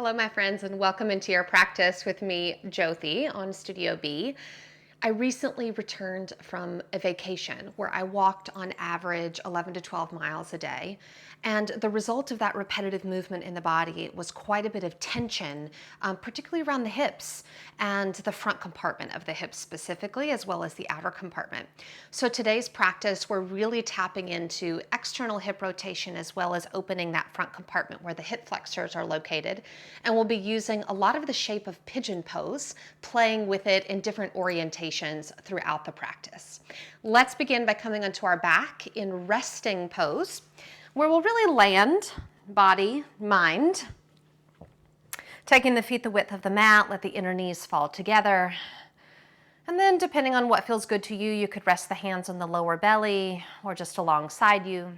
Hello, my friends, and welcome into your practice with me, Jyothi, on Studio B. I recently returned from a vacation where I walked on average 11 to 12 miles a day. And the result of that repetitive movement in the body was quite a bit of tension, particularly around the hips and the front compartment of the hips specifically, as well as the outer compartment. So today's practice, we're really tapping into external hip rotation as well as opening that front compartment where the hip flexors are located. And we'll be using a lot of the shape of Pigeon Pose, playing with it in different orientations throughout the practice. Let's begin by coming onto our back in resting pose, where we'll really land, body, mind. Taking the feet the width of the mat, let the inner knees fall together. And then depending on what feels good to you, you could rest the hands on the lower belly or just alongside you.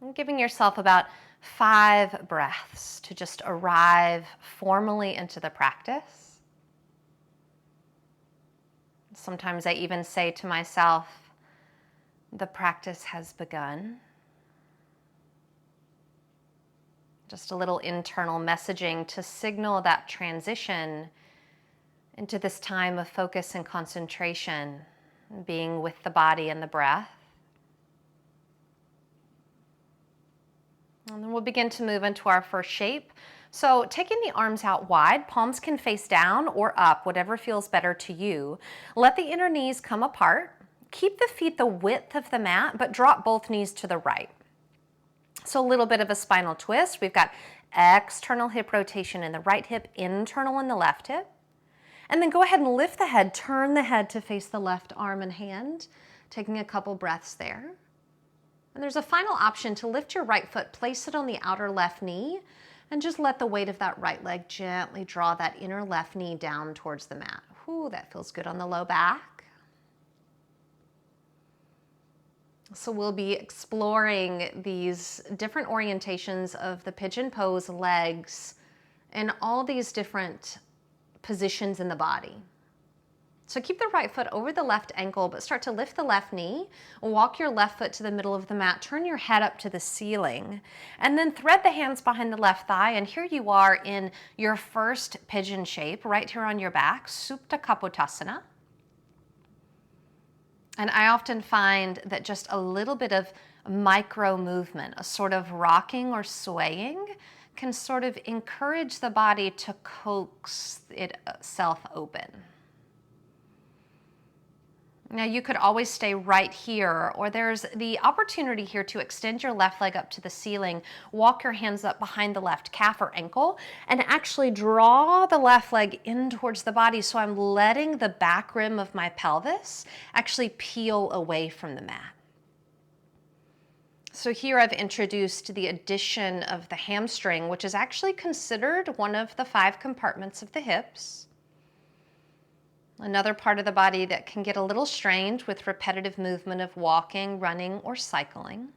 And giving yourself about 5 breaths to just arrive formally into the practice. Sometimes I even say to myself, the practice has begun. Just a little internal messaging to signal that transition into this time of focus and concentration, being with the body and the breath. And then we'll begin to move into our first shape. So taking the arms out wide, palms can face down or up, whatever feels better to you. Let the inner knees come apart. Keep the feet the width of the mat, but drop both knees to the right. So a little bit of a spinal twist. We've got external hip rotation in the right hip, internal in the left hip. And then go ahead and lift the head, turn the head to face the left arm and hand, taking a couple breaths there. And there's a final option to lift your right foot, place it on the outer left knee, and just let the weight of that right leg gently draw that inner left knee down towards the mat. Ooh, that feels good on the low back. So we'll be exploring these different orientations of the Pigeon Pose legs and all these different positions in the body. So keep the right foot over the left ankle, but start to lift the left knee, walk your left foot to the middle of the mat, turn your head up to the ceiling, and then thread the hands behind the left thigh, and here you are in your first pigeon shape, right here on your back, Supta Kapotasana. And I often find that just a little bit of micro movement, a sort of rocking or swaying, can sort of encourage the body to coax itself open. Now you could always stay right here, or there's the opportunity here to extend your left leg up to the ceiling, walk your hands up behind the left calf or ankle, and actually draw the left leg in towards the body, so I'm letting the back rim of my pelvis actually peel away from the mat. So here I've introduced the addition of the hamstring, which is actually considered one of the 5 compartments of the hips. Another part of the body that can get a little strained with repetitive movement of walking, running, or cycling.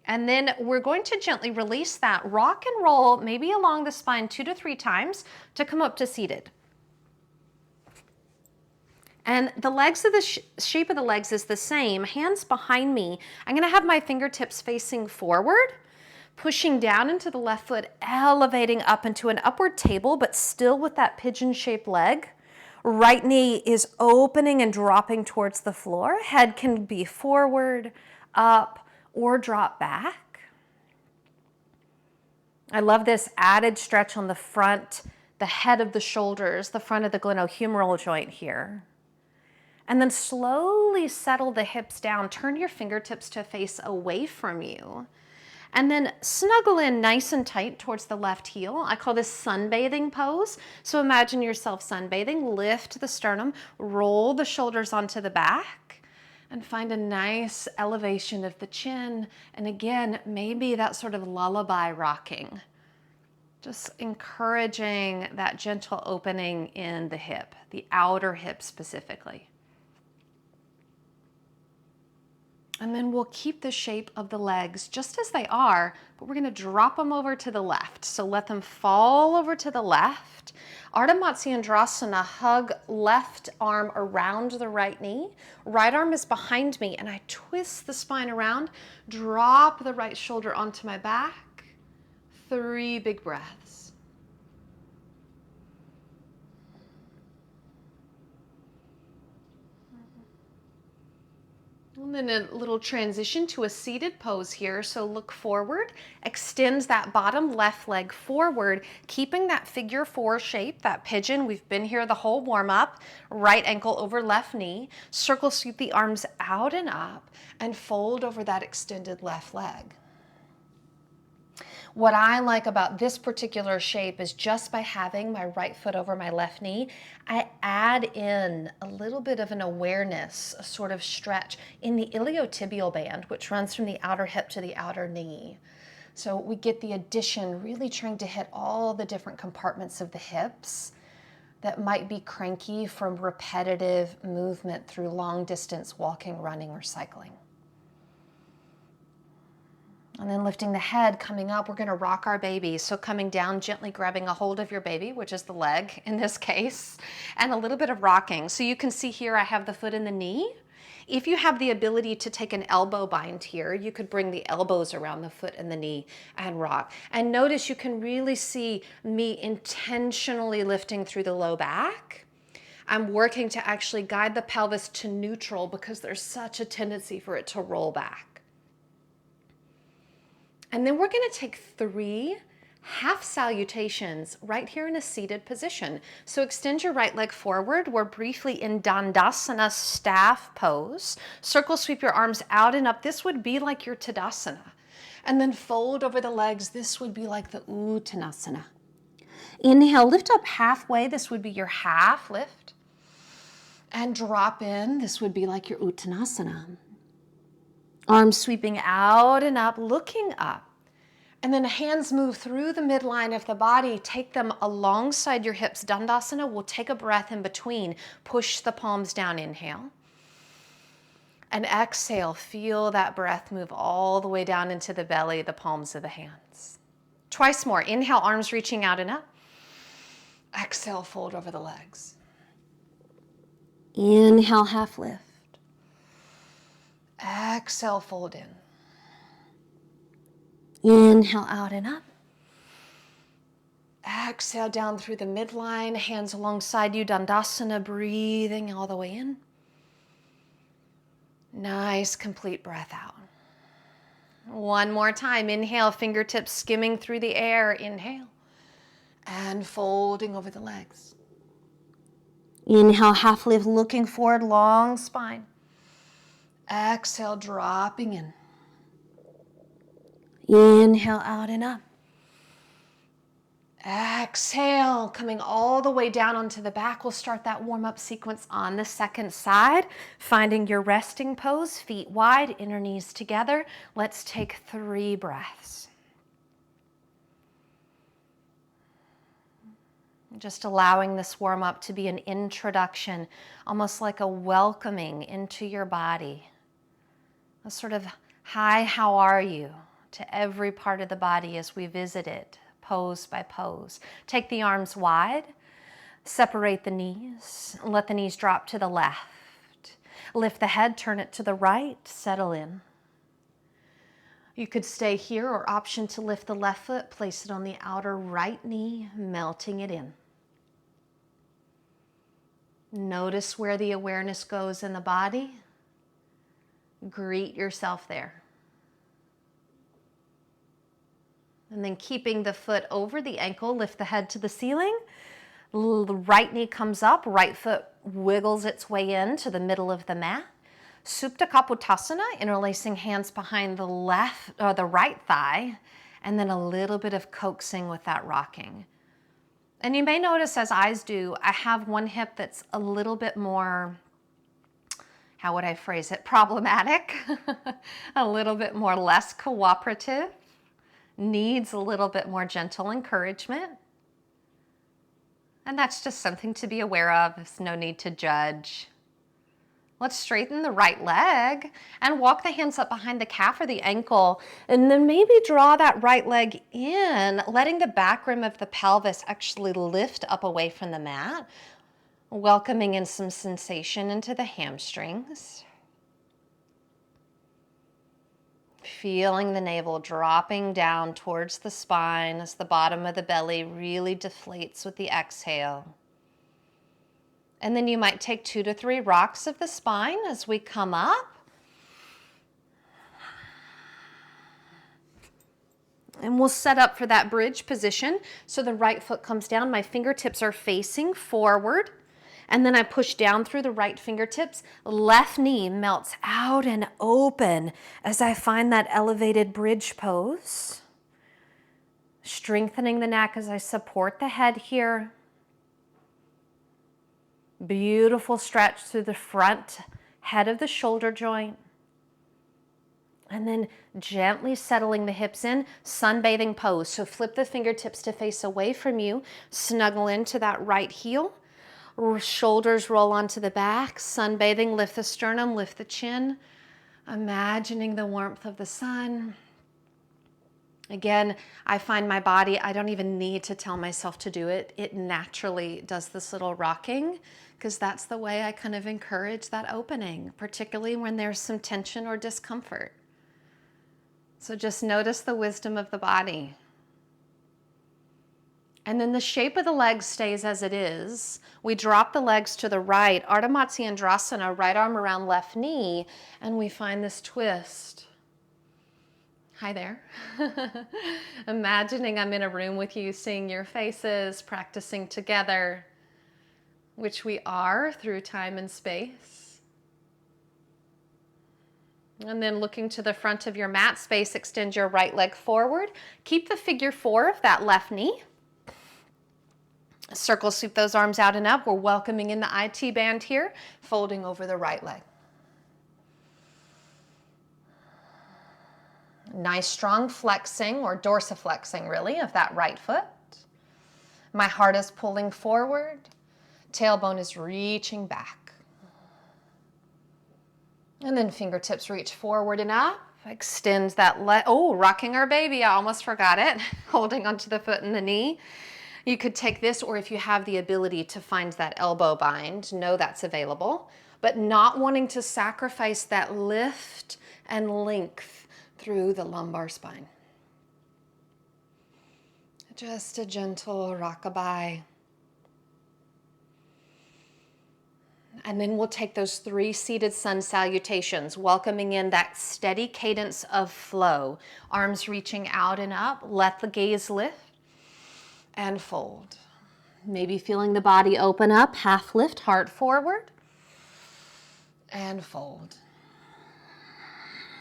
And then we're going to gently release that, rock and roll maybe along the spine 2 to 3 times to come up to seated. And the legs of the shape of the legs is the same. Hands behind me. I'm going to have my fingertips facing forward, pushing down into the left foot, elevating up into an upward table, but still with that pigeon-shaped leg. Right knee is opening and dropping towards the floor. Head can be forward, up, or drop back. I love this added stretch on the front, the head of the shoulders, the front of the glenohumeral joint here. And then slowly settle the hips down. Turn your fingertips to face away from you. And then snuggle in nice and tight towards the left heel. I call this sunbathing pose. So imagine yourself sunbathing, lift the sternum, roll the shoulders onto the back, and find a nice elevation of the chin. And again, maybe that sort of lullaby rocking. Just encouraging that gentle opening in the hip, the outer hip specifically. And then we'll keep the shape of the legs just as they are, but we're going to drop them over to the left. So let them fall over to the left. Ardha Matsyendrasana, hug left arm around the right knee. Right arm is behind me, and I twist the spine around, drop the right shoulder onto my back, 3 big breaths. And then a little transition to a seated pose here. So look forward, extend that bottom left leg forward, keeping that figure 4 shape, that pigeon. We've been here the whole warm up. Right ankle over left knee. Circle sweep the arms out and up and fold over that extended left leg. What I like about this particular shape is just by having my right foot over my left knee, I add in a little bit of an awareness, a sort of stretch in the iliotibial band, which runs from the outer hip to the outer knee. So we get the addition, really trying to hit all the different compartments of the hips that might be cranky from repetitive movement through long distance walking, running, or cycling. And then lifting the head, coming up, we're gonna rock our baby. So coming down, gently grabbing a hold of your baby, which is the leg in this case, and a little bit of rocking. So you can see here, I have the foot in the knee. If you have the ability to take an elbow bind here, you could bring the elbows around the foot and the knee and rock. And notice you can really see me intentionally lifting through the low back. I'm working to actually guide the pelvis to neutral because there's such a tendency for it to roll back. And then we're gonna take 3 half salutations right here in a seated position. So extend your right leg forward. We're briefly in Dandasana staff pose. Circle sweep your arms out and up. This would be like your Tadasana. And then fold over the legs. This would be like the Uttanasana. Inhale, lift up halfway. This would be your half lift. And drop in. This would be like your Uttanasana. Arms sweeping out and up, looking up. And then hands move through the midline of the body. Take them alongside your hips. Dandasana. We'll take a breath in between. Push the palms down. Inhale. And exhale. Feel that breath move all the way down into the belly, the palms of the hands. Twice more. Inhale, arms reaching out and up. Exhale, fold over the legs. Inhale, half lift. Exhale, fold in. Inhale, out and up. Exhale, down through the midline, hands alongside you, Dandasana, breathing all the way in. Nice, complete breath out. One more time, inhale, fingertips skimming through the air, inhale. And folding over the legs. Inhale, half lift, looking forward, long spine. Exhale, dropping in. Inhale, out and up. Exhale, coming all the way down onto the back. We'll start that warm-up sequence on the second side. Finding your resting pose, feet wide, inner knees together. Let's take 3 breaths. Just allowing this warm-up to be an introduction, almost like a welcoming into your body. A sort of, hi, how are you? To every part of the body as we visit it, pose by pose. Take the arms wide, separate the knees, let the knees drop to the left. Lift the head, turn it to the right, settle in. You could stay here or option to lift the left foot, place it on the outer right knee, melting it in. Notice where the awareness goes in the body. Greet yourself there. And then keeping the foot over the ankle, lift the head to the ceiling. The right knee comes up, right foot wiggles its way into the middle of the mat. Supta Kapotasana, interlacing hands behind the left or the right thigh, and then a little bit of coaxing with that rocking. And you may notice, as I do, I have one hip that's a little bit more, how would I phrase it, problematic, a little bit more less cooperative, needs a little bit more gentle encouragement. And that's just something to be aware of. There's no need to judge. Let's straighten the right leg and walk the hands up behind the calf or the ankle, and then maybe draw that right leg in, letting the back rim of the pelvis actually lift up away from the mat, welcoming in some sensation into the hamstrings. Feeling the navel dropping down towards the spine as the bottom of the belly really deflates with the exhale. And then you might take 2 to 3 rocks of the spine as we come up. And we'll set up for that bridge position. So the right foot comes down, my fingertips are facing forward. And then I push down through the right fingertips. Left knee melts out and open as I find that elevated bridge pose. Strengthening the neck as I support the head here. Beautiful stretch through the front head of the shoulder joint. And then gently settling the hips in, sunbathing pose. So flip the fingertips to face away from you, snuggle into that right heel, shoulders roll onto the back, sunbathing, lift the sternum, lift the chin, imagining the warmth of the sun. Again, I find my body, I don't even need to tell myself to do it. It naturally does this little rocking because that's the way I kind of encourage that opening, particularly when there's some tension or discomfort. So just notice the wisdom of the body. And then the shape of the legs stays as it is. We drop the legs to the right, Ardha Matsyendrasana, right arm around left knee, and we find this twist. Hi there. Imagining I'm in a room with you, seeing your faces, practicing together, which we are through time and space. And then looking to the front of your mat space, extend your right leg forward. Keep the figure 4 of that left knee. Circle sweep those arms out and up. We're welcoming in the IT band here, folding over the right leg. Nice strong flexing or dorsiflexing really of that right foot. My heart is pulling forward. Tailbone is reaching back. And then fingertips reach forward and up. Extend that leg. Oh, rocking our baby. I almost forgot it. Holding onto the foot and the knee. You could take this, or if you have the ability to find that elbow bind, know that's available, but not wanting to sacrifice that lift and length through the lumbar spine. Just a gentle rockabye. And then we'll take those 3 seated sun salutations, welcoming in that steady cadence of flow. Arms reaching out and up, let the gaze lift and fold. Maybe feeling the body open up, half lift, heart forward and fold.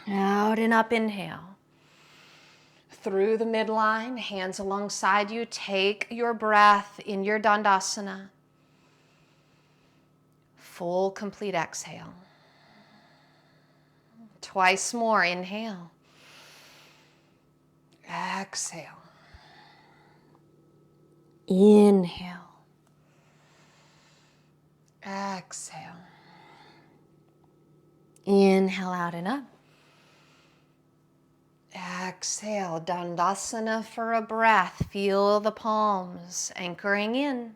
Out and up, inhale. Through the midline, hands alongside you, take your breath in your Dandasana. Full, complete exhale. Twice more, inhale. Exhale. Inhale. Exhale. Inhale out and up. Exhale, Dandasana for a breath. Feel the palms anchoring in.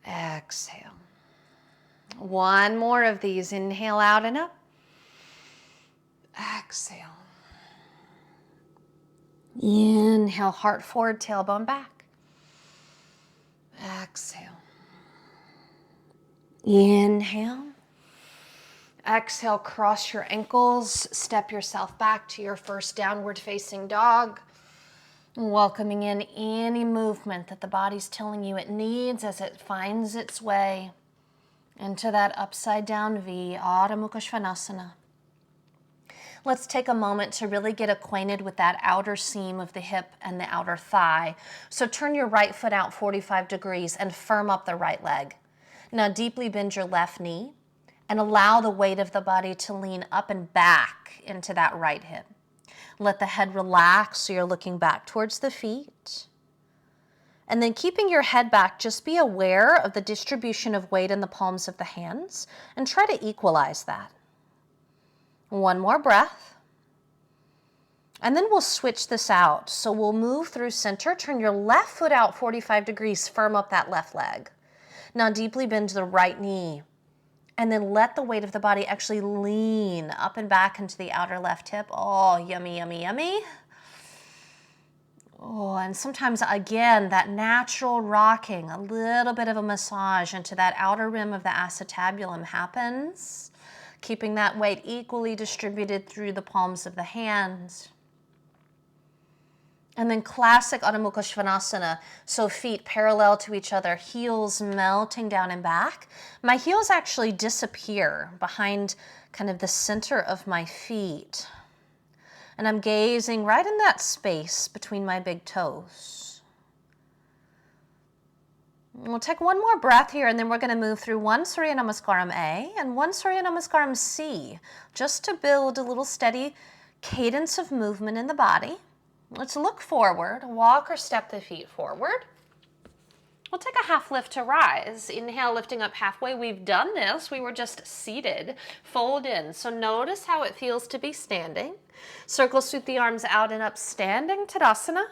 Exhale. One more of these. Inhale out and up. Exhale. Inhale, heart forward, tailbone back. Exhale. Inhale. Exhale, cross your ankles, step yourself back to your first downward facing dog. Welcoming in any movement that the body's telling you it needs as it finds its way into that upside down V, Adho Mukha Svanasana. Let's take a moment to really get acquainted with that outer seam of the hip and the outer thigh. So turn your right foot out 45 degrees and firm up the right leg. Now deeply bend your left knee and allow the weight of the body to lean up and back into that right hip. Let the head relax so you're looking back towards the feet. And then keeping your head back, just be aware of the distribution of weight in the palms of the hands and try to equalize that. One more breath. And then we'll switch this out. So we'll move through center, turn your left foot out 45 degrees, firm up that left leg. Now deeply bend the right knee And then let the weight of the body actually lean up and back into the outer left hip. Oh, yummy, yummy, yummy. Oh, and sometimes, again, that natural rocking, a little bit of a massage into that outer rim of the acetabulum happens, keeping that weight equally distributed through the palms of the hands. And then classic Adho Mukha Svanasana, so feet parallel to each other, heels melting down and back. My heels actually disappear behind kind of the center of my feet. And I'm gazing right in that space between my big toes. And we'll take one more breath here, and then we're going to move through one Surya Namaskaram A and one Surya Namaskaram C, just to build a little steady cadence of movement in the body. Let's look forward, walk or step the feet forward. We'll take a half lift to rise. Inhale, lifting up halfway. We've done this. We were just seated. Fold in. So notice how it feels to be standing. Circle, sweep the arms out and up, standing Tadasana.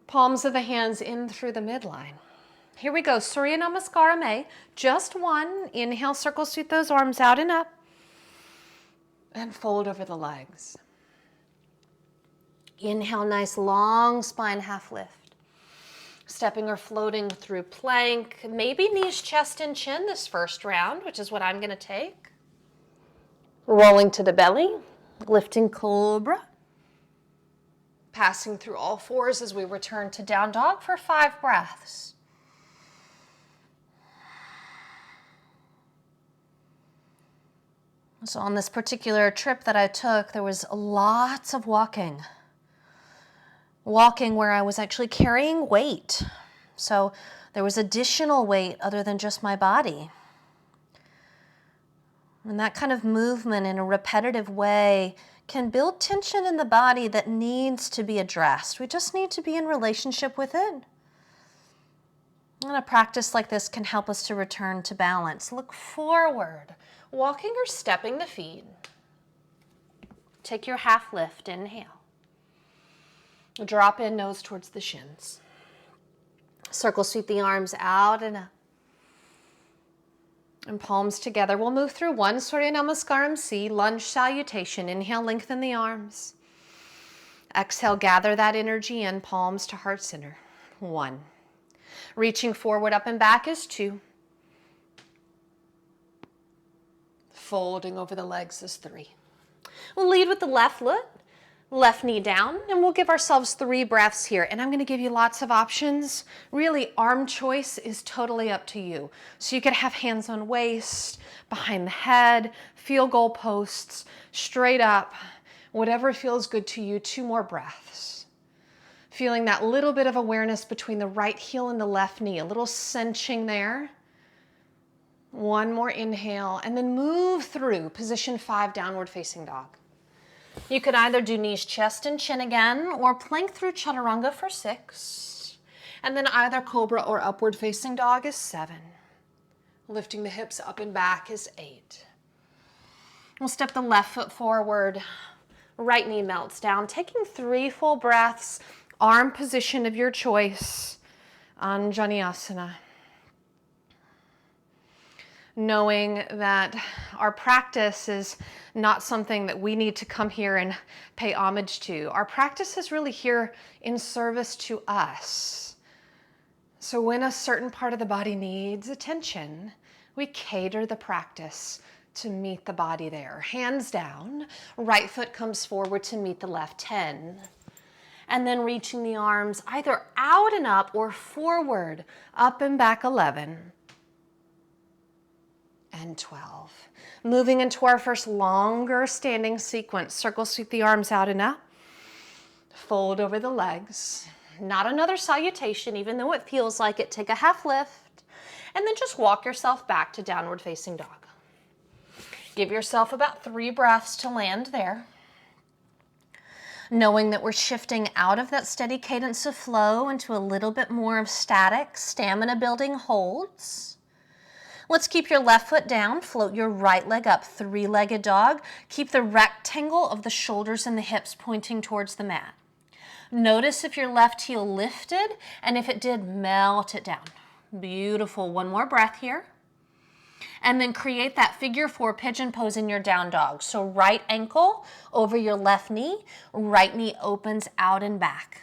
Palms of the hands in through the midline. Here we go. Surya Namaskaram A. Just one. Inhale, circle, sweep those arms out and up. And fold over the legs. Inhale, nice long spine half lift. Stepping or floating through plank. Maybe knees, chest, and chin this first round, which is what I'm going to take. Rolling to the belly, lifting cobra. Passing through all fours as we return to down dog for 5 breaths. So on this particular trip that I took, there was lots of walking. Walking where I was actually carrying weight. So there was additional weight other than just my body. And that kind of movement in a repetitive way can build tension in the body that needs to be addressed. We just need to be in relationship with it. And a practice like this can help us to return to balance. Look forward, walking or stepping the feet. Take your half lift, inhale. Drop in, nose towards the shins. Circle, sweep the arms out and up. And palms together. We'll move through one Surya Namaskaram C, lunge salutation. Inhale, lengthen the arms. Exhale, gather that energy in, palms to heart center. 1. Reaching forward, up and back is 2. Folding over the legs is 3. We'll lead with the left foot. Left knee down, and we'll give ourselves 3 breaths here. And I'm going to give you lots of options. Really, arm choice is totally up to you. So you could have hands on waist, behind the head, feel goal posts, straight up, whatever feels good to you. 2 more breaths. Feeling that little bit of awareness between the right heel and the left knee, a little cinching there. 1 more inhale, and then move through position 5, downward facing dog. You could either do knees, chest, and chin again, or plank through chaturanga for 6. And then either cobra or upward facing dog is 7. Lifting the hips up and back is 8. We'll step the left foot forward. Right knee melts down. Taking 3 full breaths. Arm position of your choice. Anjaneyasana. Knowing that our practice is not something that we need to come here and pay homage to. Our practice is really here in service to us. So when a certain part of the body needs attention, we cater the practice to meet the body there. Hands down, right foot comes forward to meet the left, 10. And then reaching the arms either out and up or forward, up and back, 11. And 12. Moving into our first longer standing sequence. Circle, sweep the arms out and up. Fold over the legs. Not another salutation, even though it feels like it. Take a half lift. And then just walk yourself back to downward facing dog. Give yourself about 3 breaths to land there. Knowing that we're shifting out of that steady cadence of flow into a little bit more of static, stamina building holds. Let's keep your left foot down, float your right leg up, 3-legged dog. Keep the rectangle of the shoulders and the hips pointing towards the mat. Notice if your left heel lifted, and if it did, melt it down. Beautiful. 1 more breath here. And then create that figure 4 pigeon pose in your down dog. So right ankle over your left knee opens out and back.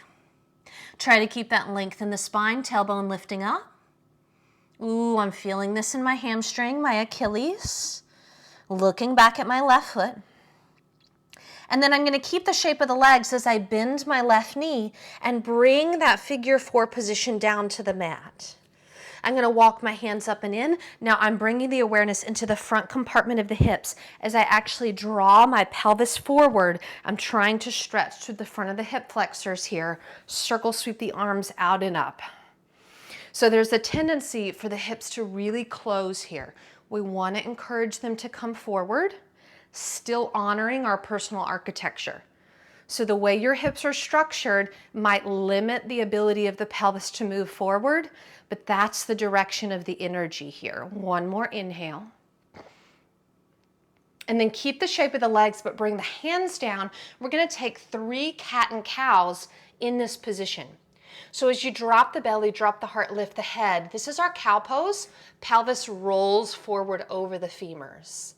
Try to keep that length in the spine, tailbone lifting up. Ooh, I'm feeling this in my hamstring, my Achilles. Looking back at my left foot. And then I'm going to keep the shape of the legs as I bend my left knee and bring that figure 4 position down to the mat. I'm going to walk my hands up and in. Now I'm bringing the awareness into the front compartment of the hips. As I actually draw my pelvis forward, I'm trying to stretch to the front of the hip flexors here. Circle sweep the arms out and up. So there's a tendency for the hips to really close here. We want to encourage them to come forward, still honoring our personal architecture. So the way your hips are structured might limit the ability of the pelvis to move forward, but that's the direction of the energy here. One more inhale. And then keep the shape of the legs, but bring the hands down. We're going to take 3 cat and cows in this position. So as you drop the belly, drop the heart, lift the head. This is our cow pose. Pelvis rolls forward over the femurs.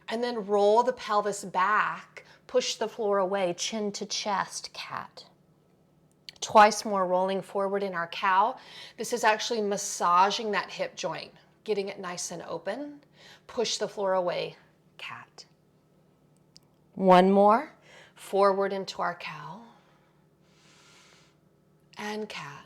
And then roll the pelvis back, push the floor away, chin to chest, cat. Twice more rolling forward in our cow. This is actually massaging that hip joint, getting it nice and open. Push the floor away, cat. One more, forward into our cow. And cat.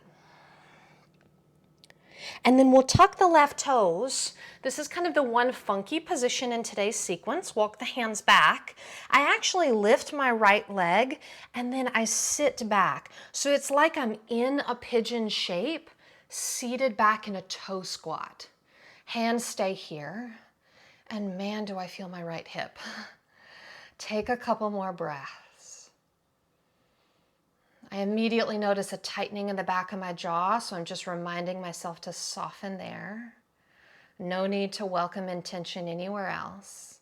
And then we'll tuck the left toes. This is kind of the one funky position in today's sequence. Walk the hands back. I actually lift my right leg and then I sit back. So it's like I'm in a pigeon shape, seated back in a toe squat. Hands stay here. And man, do I feel my right hip. Take a couple more breaths. I immediately notice a tightening in the back of my jaw, so I'm just reminding myself to soften there. No need to welcome in tension anywhere else.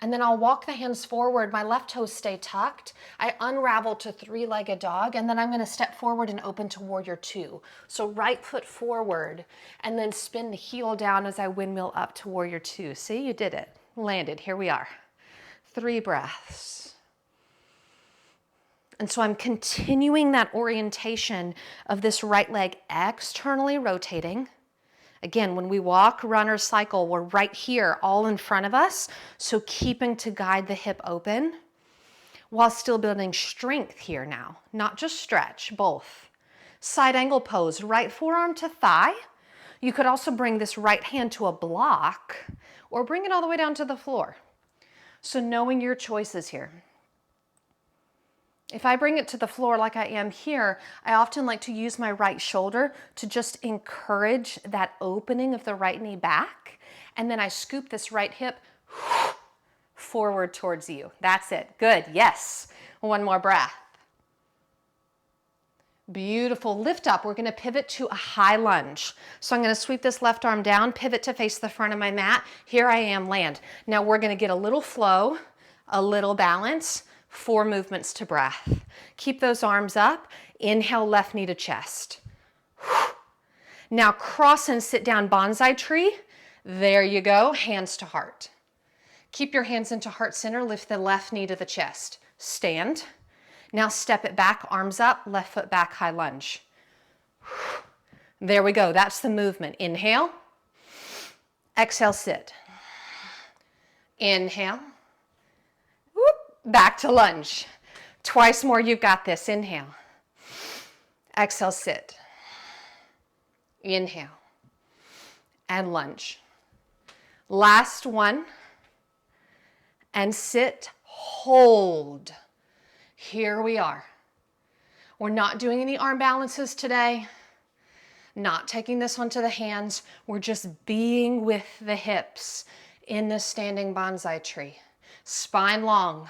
And then I'll walk the hands forward. My left toes stay tucked. I unravel to 3-legged dog, and then I'm going to step forward and open to warrior 2. So right foot forward, and then spin the heel down as I windmill up to warrior 2. See, you did it. Landed. Here we are. 3 breaths. And so I'm continuing that orientation of this right leg externally rotating. Again, when we walk, run, or cycle, we're right here, all in front of us. So keeping to guide the hip open while still building strength here now, not just stretch, both. Side angle pose, right forearm to thigh. You could also bring this right hand to a block or bring it all the way down to the floor. So knowing your choices here. If I bring it to the floor like I am here, I often like to use my right shoulder to just encourage that opening of the right knee back. And then I scoop this right hip forward towards you. That's it. Good. Yes. One more breath. Beautiful. Lift up. We're going to pivot to a high lunge. So I'm going to sweep this left arm down, pivot to face the front of my mat. Here I am, land. Now we're going to get a little flow, a little balance. 4 movements to breath. Keep those arms up. Inhale, left knee to chest. Now cross and sit down, bonsai tree. There you go, hands to heart. Keep your hands into heart center, lift the left knee to the chest. Stand. Now step it back, arms up, left foot back, high lunge. There we go, that's the movement. Inhale. Exhale, sit. Inhale. Back to lunge. Twice more, you've got this. Inhale. Exhale, sit. Inhale. And lunge. Last one. And sit, hold. Here we are. We're not doing any arm balances today. Not taking this one to the hands. We're just being with the hips in the standing bonsai tree. Spine long.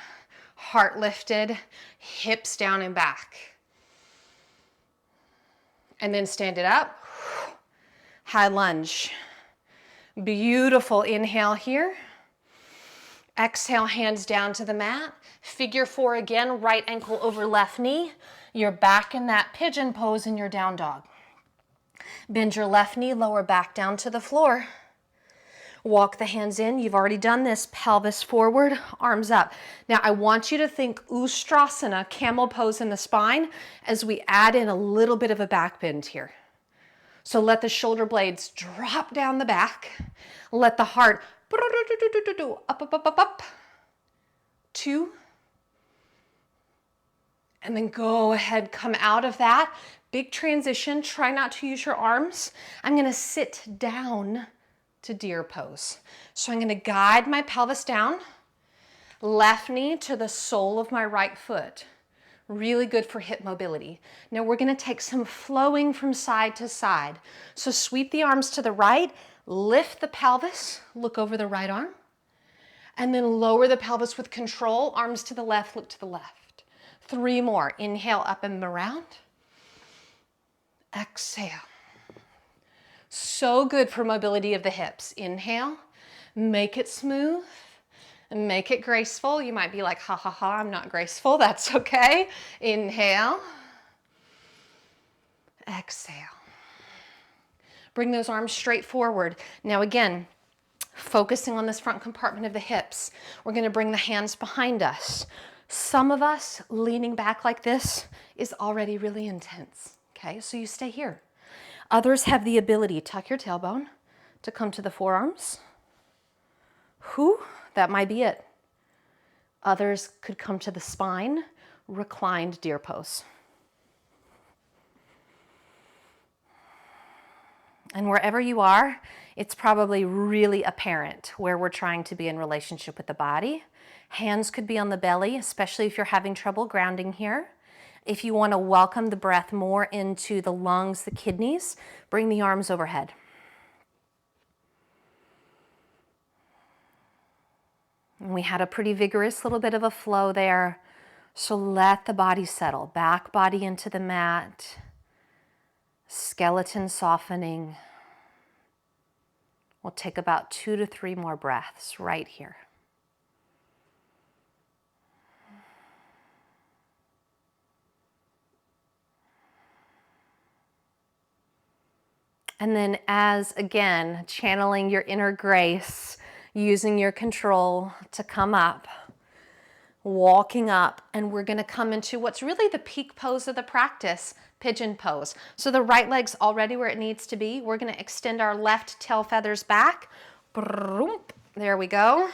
Heart lifted, hips down and back. And then stand it up. High lunge. Beautiful inhale here. Exhale, hands down to the mat. Figure 4 again, right ankle over left knee. You're back in that pigeon pose in your down dog. Bend your left knee, lower back down to the floor. Walk the hands in. You've already done this. Pelvis forward, arms up. Now I want you to think Ustrasana, camel pose in the spine, as we add in a little bit of a back bend here. So let the shoulder blades drop down the back. Let the heart up, up, up, up, up. 2. And then go ahead, come out of that. Big transition. Try not to use your arms. I'm going to sit down to deer pose. So I'm going to guide my pelvis down. Left knee to the sole of my right foot. Really good for hip mobility. Now we're going to take some flowing from side to side. So sweep the arms to the right, lift the pelvis, look over the right arm, and then lower the pelvis with control, arms to the left, look to the left. 3 more. Inhale up and around. Exhale. So good for mobility of the hips. Inhale, make it smooth. Make it graceful. You might be like, ha ha ha, I'm not graceful. That's okay. Inhale. Exhale. Bring those arms straight forward. Now again, focusing on this front compartment of the hips. We're going to bring the hands behind us. Some of us leaning back like this is already really intense. Okay, so you stay here. Others have the ability, tuck your tailbone, to come to the forearms. That might be it. Others could come to the spine, reclined deer pose. And wherever you are, it's probably really apparent where we're trying to be in relationship with the body. Hands could be on the belly, especially if you're having trouble grounding here. If you want to welcome the breath more into the lungs, the kidneys, bring the arms overhead. And we had a pretty vigorous little bit of a flow there. So let the body settle. Back body into the mat. Skeleton softening. We'll take about 2 to 3 more breaths right here. And then again, channeling your inner grace, using your control to come up, walking up, and we're going to come into what's really the peak pose of the practice, pigeon pose. So the right leg's already where it needs to be. We're going to extend our left tail feathers back. There we go.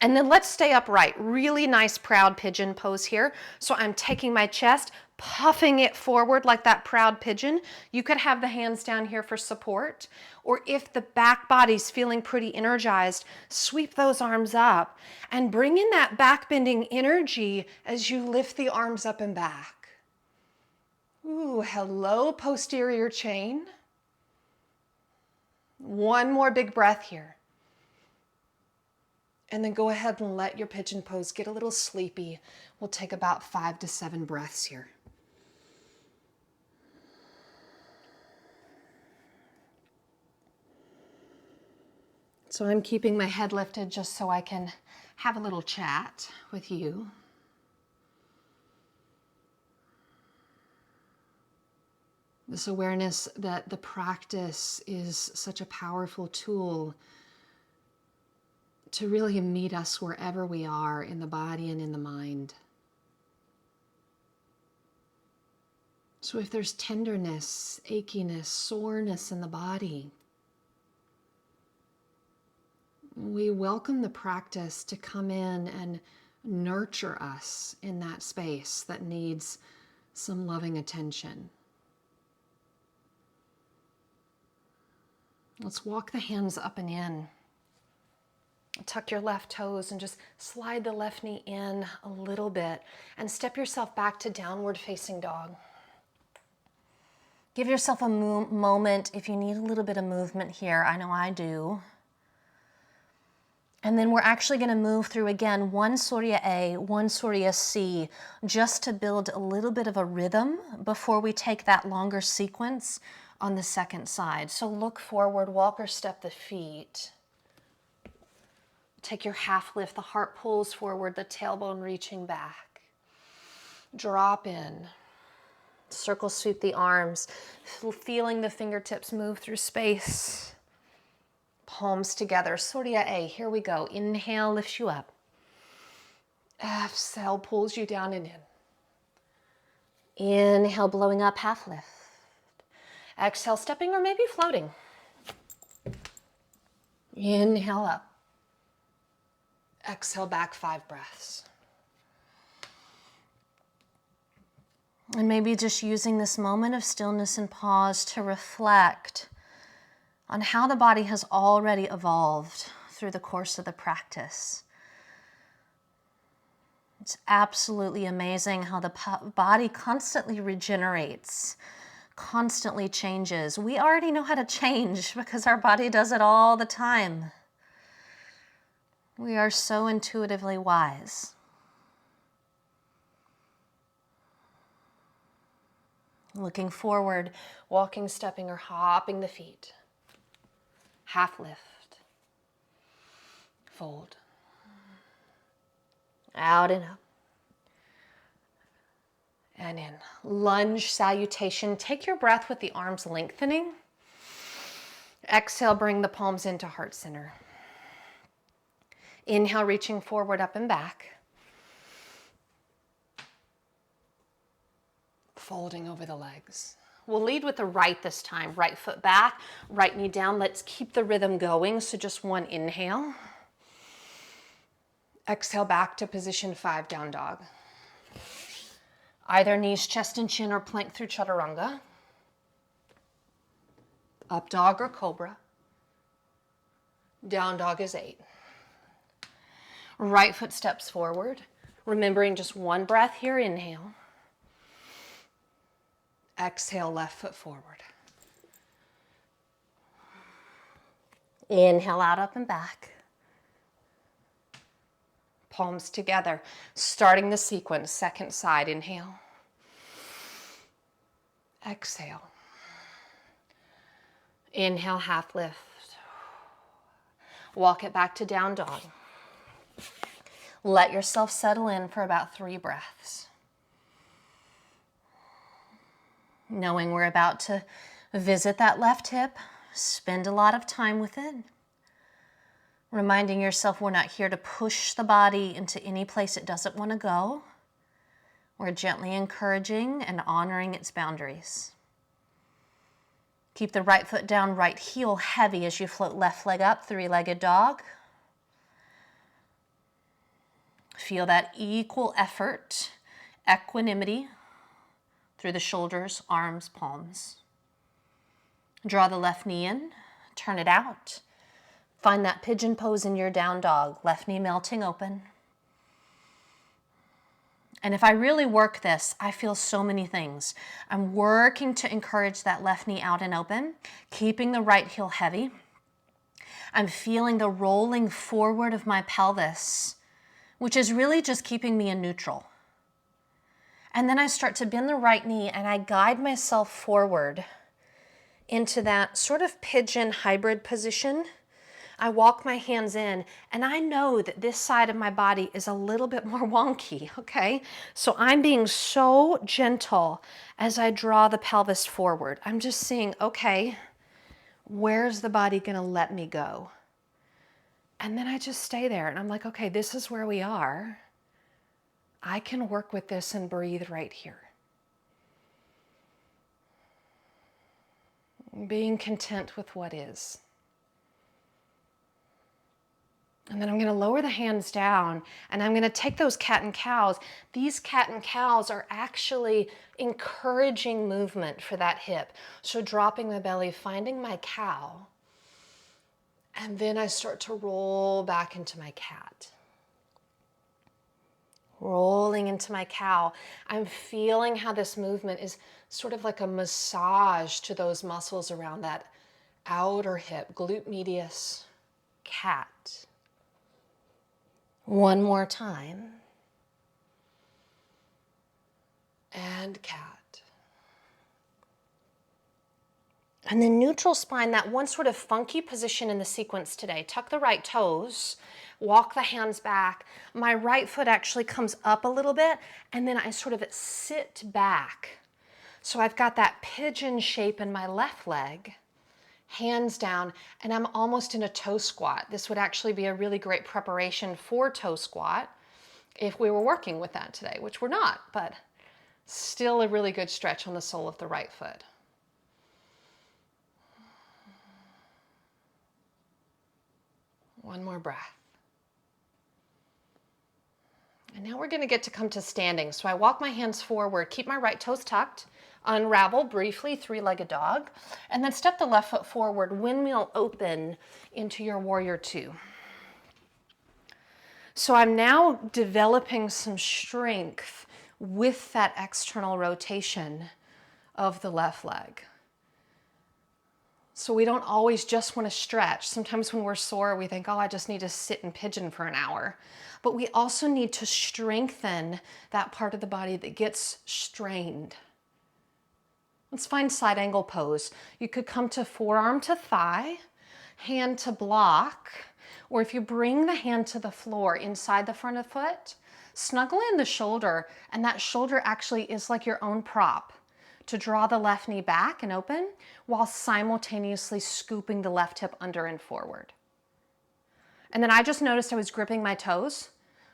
And then let's stay upright. Really nice proud pigeon pose here. So I'm taking my chest, puffing it forward like that proud pigeon. You could have the hands down here for support. Or if the back body's feeling pretty energized, sweep those arms up and bring in that back bending energy as you lift the arms up and back. Ooh, hello, posterior chain. One more big breath here. And then go ahead and let your pigeon pose get a little sleepy. We'll take about 5 to 7 breaths here. So I'm keeping my head lifted just so I can have a little chat with you. This awareness that the practice is such a powerful tool to really meet us wherever we are in the body and in the mind. So if there's tenderness, achiness, soreness in the body, we welcome the practice to come in and nurture us in that space that needs some loving attention. Let's walk the hands up and in. Tuck your left toes and just slide the left knee in a little bit and step yourself back to downward facing dog. Give yourself a moment if you need a little bit of movement here. I know I do. And then we're actually going to move through again one Surya A, one Surya C, just to build a little bit of a rhythm before we take that longer sequence on the second side. So look forward, walk or step the feet. Take your half lift, the heart pulls forward, the tailbone reaching back. Drop in. Circle sweep the arms, feeling the fingertips move through space. Palms together, Surya A. Here we go. Inhale, lifts you up. Exhale, pulls you down and in. Inhale, blowing up, half lift. Exhale, stepping or maybe floating. Inhale up. Exhale back, 5 breaths. And maybe just using this moment of stillness and pause to reflect on how the body has already evolved through the course of the practice. It's absolutely amazing how the body constantly regenerates, constantly changes. We already know how to change because our body does it all the time. We are so intuitively wise. Looking forward, walking, stepping, or hopping the feet. Half lift. Fold. Out and up. And in. Lunge salutation. Take your breath with the arms lengthening. Exhale, bring the palms into heart center. Inhale, reaching forward, up and back. Folding over the legs. We'll lead with the right this time. Right foot back, right knee down. Let's keep the rhythm going. So just one inhale. Exhale back to position 5, down dog. Either knees, chest and chin, or plank through chaturanga. Up dog or cobra. Down dog is 8. Right foot steps forward. Remembering just one breath here, inhale. Exhale, left foot forward. Inhale out, up and back. Palms together. Starting the sequence, second side, inhale. Exhale. Inhale, half lift. Walk it back to down dog. Let yourself settle in for about 3 breaths. Knowing we're about to visit that left hip, spend a lot of time with it. Reminding yourself we're not here to push the body into any place it doesn't want to go. We're gently encouraging and honoring its boundaries. Keep the right foot down, right heel heavy as you float left leg up, 3-legged dog. Feel that equal effort, equanimity, through the shoulders, arms, palms. Draw the left knee in, turn it out. Find that pigeon pose in your down dog, left knee melting open. And if I really work this, I feel so many things. I'm working to encourage that left knee out and open, keeping the right heel heavy. I'm feeling the rolling forward of my pelvis, which is really just keeping me in neutral. And then I start to bend the right knee and I guide myself forward into that sort of pigeon hybrid position. I walk my hands in and I know that this side of my body is a little bit more wonky, okay? So I'm being so gentle as I draw the pelvis forward. I'm just seeing, okay, where's the body gonna let me go? And then I just stay there and I'm like, okay, this is where we are. I can work with this and breathe right here. Being content with what is. And then I'm going to lower the hands down and I'm going to take those cat and cows. These cat and cows are actually encouraging movement for that hip. So dropping the belly, finding my cow. And then I start to roll back into my cat. Rolling into my cow. I'm feeling how this movement is sort of like a massage to those muscles around that outer hip, glute medius, cat. One more time. And cat. And then neutral spine, that one sort of funky position in the sequence today. Tuck the right toes, walk the hands back. My right foot actually comes up a little bit, and then I sort of sit back. So I've got that pigeon shape in my left leg, hands down, and I'm almost in a toe squat. This would actually be a really great preparation for toe squat if we were working with that today, which we're not, but still a really good stretch on the sole of the right foot. One more breath. And now we're going to get to come to standing. So I walk my hands forward, keep my right toes tucked, unravel briefly, three-legged dog, and then step the left foot forward, windmill open into your warrior two. So I'm now developing some strength with that external rotation of the left leg. So we don't always just want to stretch. Sometimes when we're sore, we think, oh, I just need to sit in pigeon for an hour. But we also need to strengthen that part of the body that gets strained. Let's find side angle pose. You could come to forearm to thigh, hand to block, or if you bring the hand to the floor inside the front of the foot, snuggle in the shoulder, and that shoulder actually is like your own prop to draw the left knee back and open while simultaneously scooping the left hip under and forward. And then I just noticed I was gripping my toes,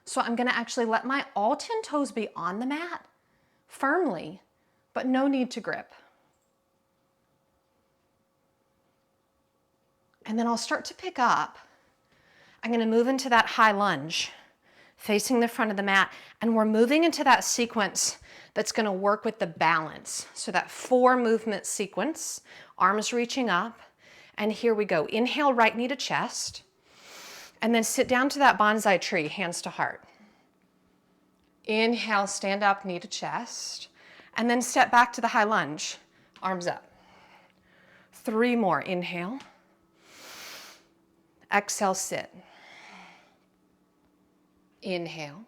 so I'm gonna actually let my all 10 toes be on the mat firmly, but no need to grip. And then I'll start to pick up. I'm gonna move into that high lunge, facing the front of the mat, and we're moving into that sequence that's gonna work with the balance. So that 4 movement sequence, arms reaching up, and here we go. Inhale, right knee to chest, and then sit down to that bonsai tree, hands to heart. Inhale, stand up, knee to chest, and then step back to the high lunge, arms up. 3 more, inhale. Exhale, sit. Inhale.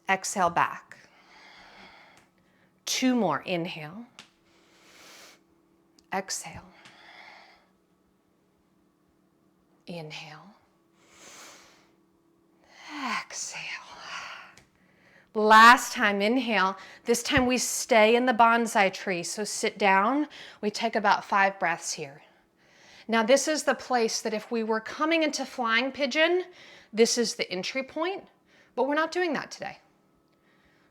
Exhale, back. 2 more, inhale. Exhale. Inhale. Exhale. Last time, inhale. This time we stay in the bonsai tree. So sit down. We take about 5 breaths here. Now this is the place that if we were coming into flying pigeon, this is the entry point, but we're not doing that today.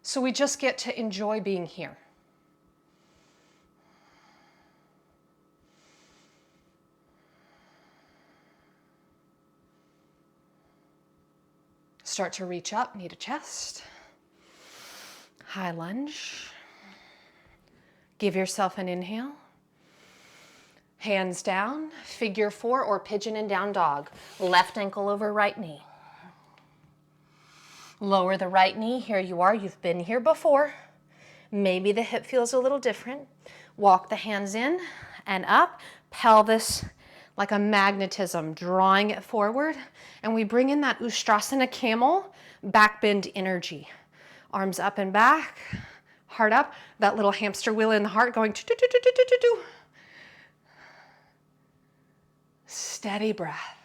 So we just get to enjoy being here. Start to reach up, knee to chest. High lunge. Give yourself an inhale. Hands down, figure 4 or pigeon and down dog. Left ankle over right knee. Lower the right knee, here you are, you've been here before. Maybe the hip feels a little different. Walk the hands in and up, pelvis like a magnetism, drawing it forward. And we bring in that Ustrasana camel, back bend energy. Arms up and back, heart up, that little hamster wheel in the heart going do-do-do-do-do-do-do. Steady breath.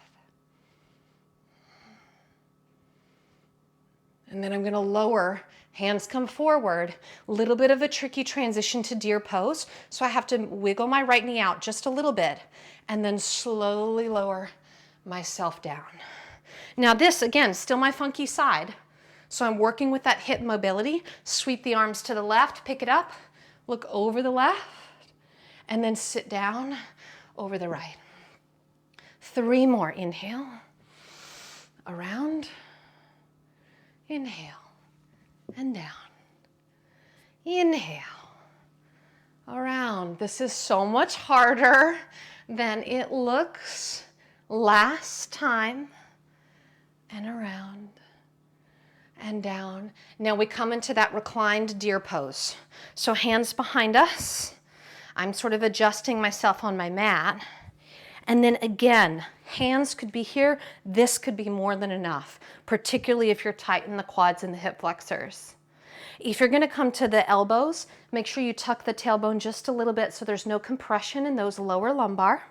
And then I'm going to lower, hands come forward, a little bit of a tricky transition to deer pose. So I have to wiggle my right knee out just a little bit and then slowly lower myself down. Now this, again, still my funky side. So I'm working with that hip mobility. Sweep the arms to the left, pick it up, look over the left, and then sit down over the right. 3 more, inhale, around, inhale, and down. Inhale, around. This is so much harder than it looks. Last time, and around, and down. Now we come into that reclined deer pose. So hands behind us. I'm sort of adjusting myself on my mat. And then again, hands could be here. This could be more than enough, particularly if you're tight in the quads and the hip flexors. If you're gonna come to the elbows, make sure you tuck the tailbone just a little bit so there's no compression in those lower lumbar.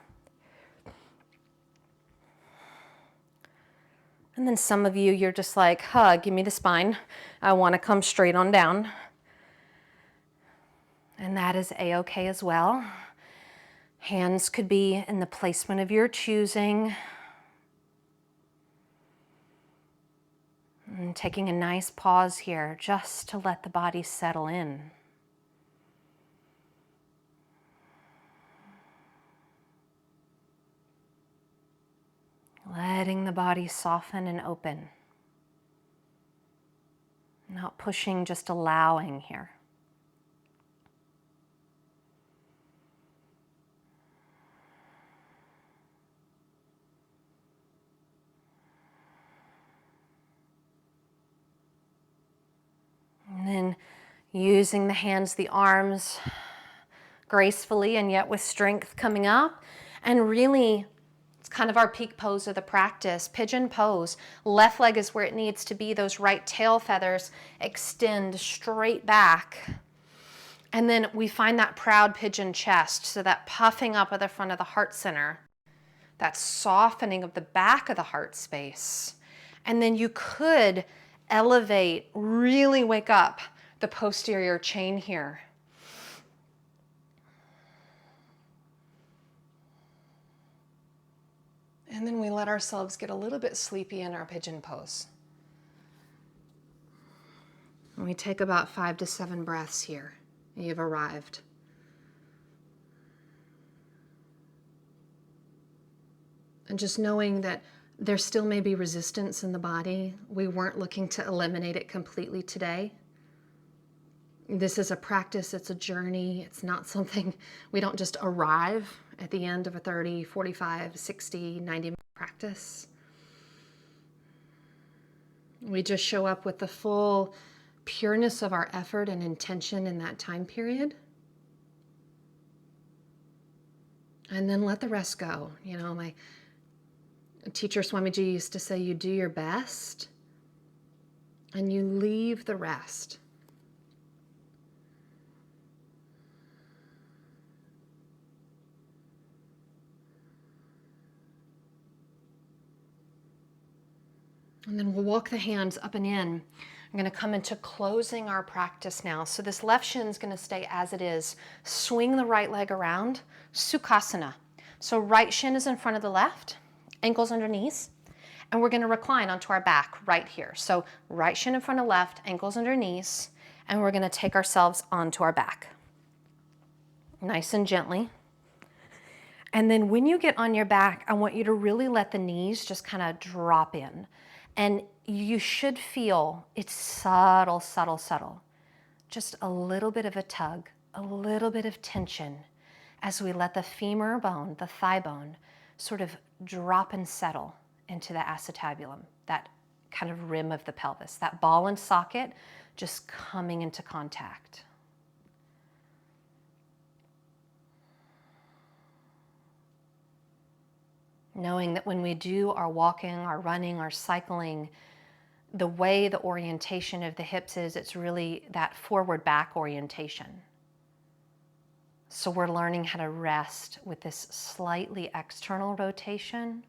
And then some of you, you're just like, huh, give me the spine. I wanna come straight on down. And that is a-okay as well. Hands could be in the placement of your choosing. And taking a nice pause here just to let the body settle in. Letting the body soften and open. Not pushing, just allowing here. And then using the hands, the arms, gracefully and yet with strength coming up. And really, it's kind of our peak pose of the practice, pigeon pose. Left leg is where it needs to be. Those right tail feathers extend straight back. And then we find that proud pigeon chest, so that puffing up of the front of the heart center, that softening of the back of the heart space. And then you could elevate, really wake up the posterior chain here. And then we let ourselves get a little bit sleepy in our pigeon pose. And we take about 5 to 7 breaths here. You've arrived. And just knowing that there still may be resistance in the body. We weren't looking to eliminate it completely today. This is a practice, it's a journey. It's not something, we don't just arrive at the end of a 30, 45, 60, 90-minute practice. We just show up with the full pureness of our effort and intention in that time period. And then let the rest go. You know, my teacher Swamiji used to say, you do your best and you leave the rest. And then we'll walk the hands up and in. I'm going to come into closing our practice now. So this left shin is going to stay as it is. Swing the right leg around, Sukhasana. So right shin is in front of the left, ankles under knees, and we're going to recline onto our back right here. So right shin in front of left, ankles under knees, and we're going to take ourselves onto our back. Nice and gently. And then when you get on your back, I want you to really let the knees just kind of drop in. And you should feel it's subtle, subtle, subtle. Just a little bit of a tug, a little bit of tension as we let the femur bone, the thigh bone, sort of drop and settle into the acetabulum, that kind of rim of the pelvis, that ball and socket just coming into contact. Knowing that when we do our walking, our running, our cycling, the way the orientation of the hips is, it's really that forward back orientation. So we're learning how to rest with this slightly external rotation,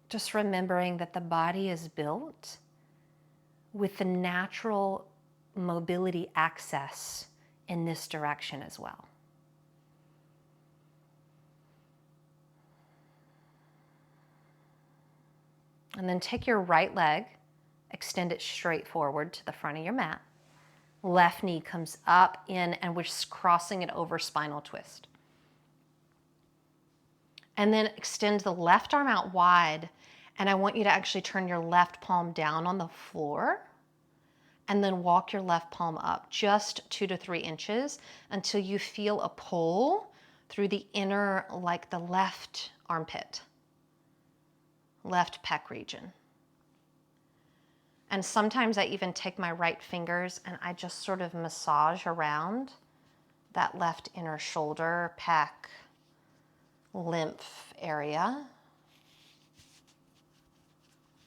just remembering that the body is built with the natural mobility access in this direction as well. And then take your right leg, extend it straight forward to the front of your mat. Left knee comes up, in, and we're just crossing it over spinal twist. And then extend the left arm out wide, and I want you to actually turn your left palm down on the floor, and then walk your left palm up just 2 to 3 inches until you feel a pull through the inner, like the left armpit, left pec region. And sometimes I even take my right fingers and I just sort of massage around that left inner shoulder, pec, lymph area,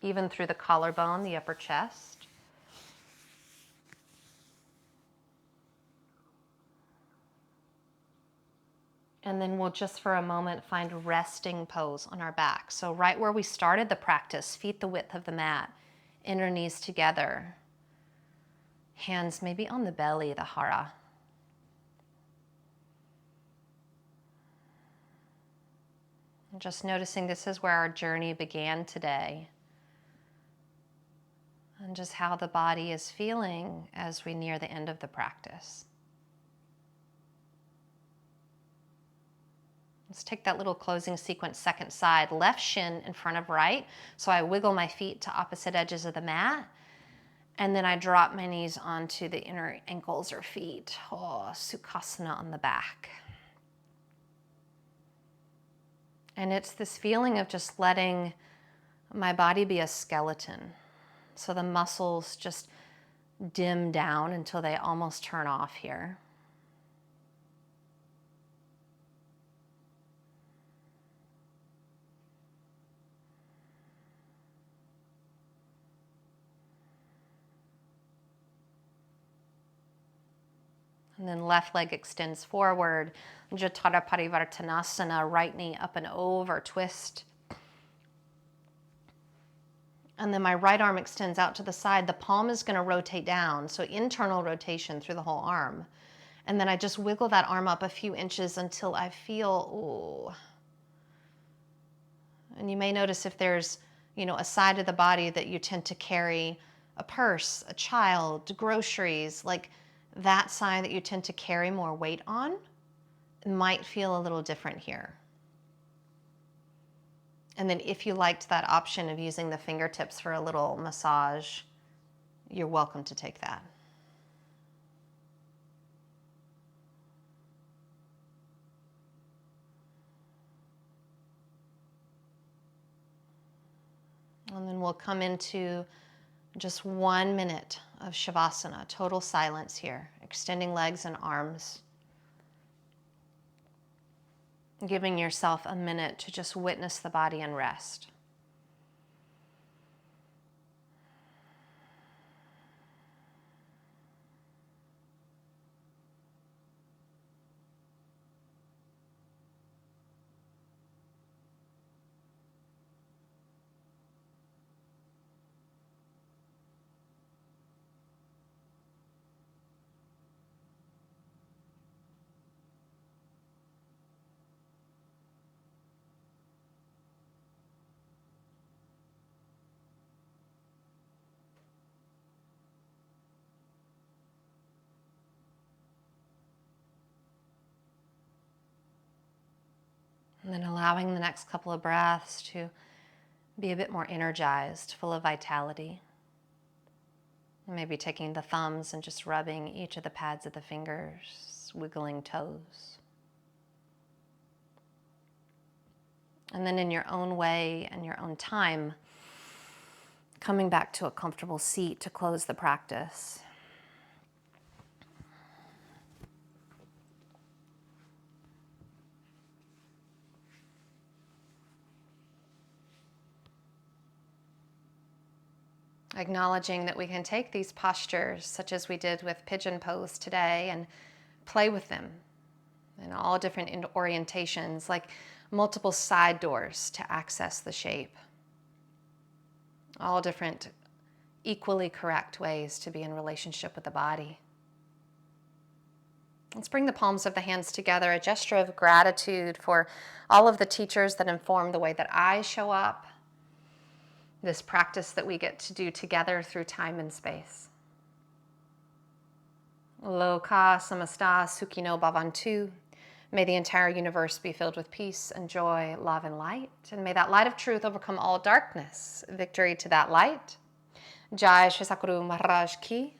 even through the collarbone, the upper chest. And then we'll just for a moment find resting pose on our back. So right where we started the practice, feet the width of the mat, inner knees together, hands maybe on the belly, the hara. Just noticing this is where our journey began today. And just how the body is feeling as we near the end of the practice. Let's take that little closing sequence, second side, left shin in front of right. So I wiggle my feet to opposite edges of the mat. And then I drop my knees onto the inner ankles or feet. Oh, Sukhasana on the back. And it's this feeling of just letting my body be a skeleton. So the muscles just dim down until they almost turn off here. And then left leg extends forward. Jatara Parivartanasana, right knee up and over, twist. And then my right arm extends out to the side. The palm is going to rotate down, so internal rotation through the whole arm. And then I just wiggle that arm up a few inches until I feel, ooh. And you may notice if there's, a side of the body that you tend to carry a purse, a child, groceries, like that side that you tend to carry more weight on might feel a little different here. And then if you liked that option of using the fingertips for a little massage, you're welcome to take that. And then we'll come into just 1 minute of Shavasana, total silence here, extending legs and arms. Giving yourself a minute to just witness the body and rest. And then allowing the next couple of breaths to be a bit more energized, full of vitality. Maybe taking the thumbs and just rubbing each of the pads of the fingers, wiggling toes. And then in your own way and your own time, coming back to a comfortable seat to close the practice. Acknowledging that we can take these postures, such as we did with Pigeon Pose today, and play with them in all different orientations, like multiple side doors to access the shape. All different, equally correct ways to be in relationship with the body. Let's bring the palms of the hands together, a gesture of gratitude for all of the teachers that inform the way that I show up, this practice that we get to do together through time and space. Loka samasta sukhino bhavantu. May the entire universe be filled with peace and joy, love and light. And may that light of truth overcome all darkness. Victory to that light. Jai Shri Sakuru Maharaj Ki.